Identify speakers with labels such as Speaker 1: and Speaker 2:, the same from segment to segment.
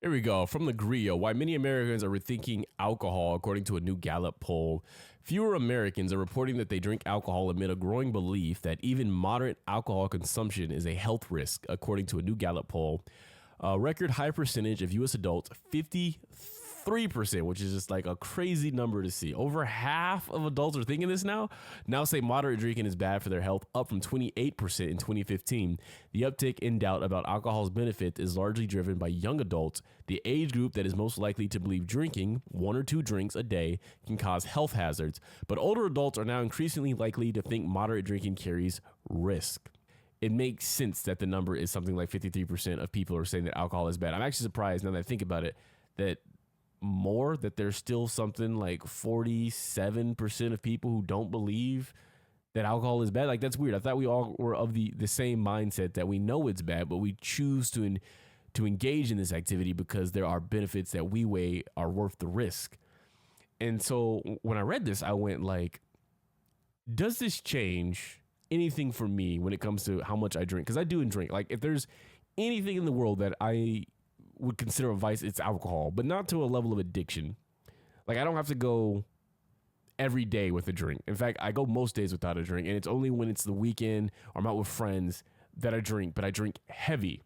Speaker 1: Here we go. From the Grio, why many Americans are rethinking alcohol, according to a new Gallup poll. Fewer Americans are reporting that they drink alcohol amid a growing belief that even moderate alcohol consumption is a health risk, according to a new Gallup poll. A record high percentage of U.S. adults, 53%, which is just like a crazy number to see. Over half of adults are thinking this now say moderate drinking is bad for their health, up from 28% in 2015. The uptick in doubt about alcohol's benefit is largely driven by young adults, the age group that is most likely to believe drinking 1 or 2 drinks a day can cause health hazards. But older adults are now increasingly likely to think moderate drinking carries risk. It makes sense that the number is something like 53% of people are saying that alcohol is bad. I'm actually surprised now that I think about it that there's still something like 47% of people who don't believe that alcohol is bad. Like, that's weird. I thought we all were of the same mindset that we know it's bad, but we choose to engage in this activity because there are benefits that we weigh are worth the risk. And so when I read this, I went like, does this change anything for me when it comes to how much I drink? Because I do drink. Like, if there's anything in the world that I would consider a vice, it's alcohol, but not to a level of addiction. Like, I don't have to go every day with a drink. In fact, I go most days without a drink, and it's only when it's the weekend or I'm out with friends that I drink, but I drink heavy.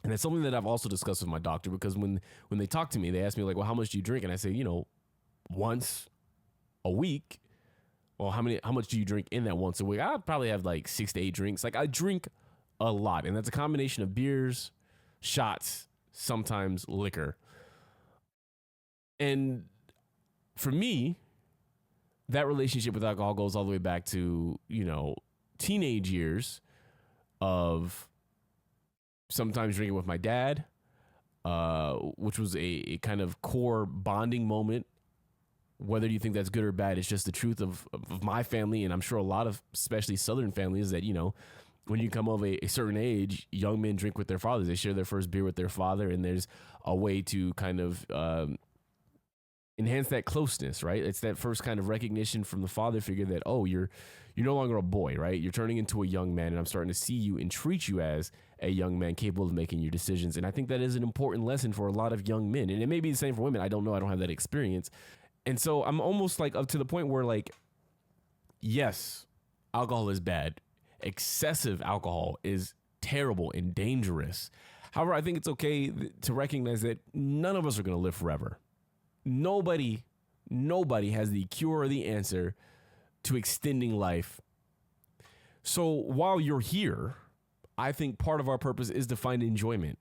Speaker 1: And it's something that I've also discussed with my doctor, because when they talk to me, they ask me like, well, how much do you drink? And I say, once a week. Well, how much do you drink in that once a week? I probably have like 6 to 8 drinks. Like, I drink a lot, and that's a combination of beers, shots, sometimes liquor. And for me, that relationship with alcohol goes all the way back to, teenage years of sometimes drinking with my dad, which was a kind of core bonding moment. Whether you think that's good or bad, it's just the truth of my family, and I'm sure a lot of, especially Southern families, that, when you come of a certain age, young men drink with their fathers. They share their first beer with their father, and there's a way to kind of enhance that closeness, right? It's that first kind of recognition from the father figure that, oh, you're no longer a boy, right? You're turning into a young man, and I'm starting to see you and treat you as a young man capable of making your decisions. And I think that is an important lesson for a lot of young men. And it may be the same for women. I don't know. I don't have that experience. And so I'm almost like up to the point where, like, yes, alcohol is bad. Excessive alcohol is terrible and dangerous. However, I think it's okay to recognize that none of us are going to live forever. Nobody has the cure or the answer to extending life. So while you're here, I think part of our purpose is to find enjoyment.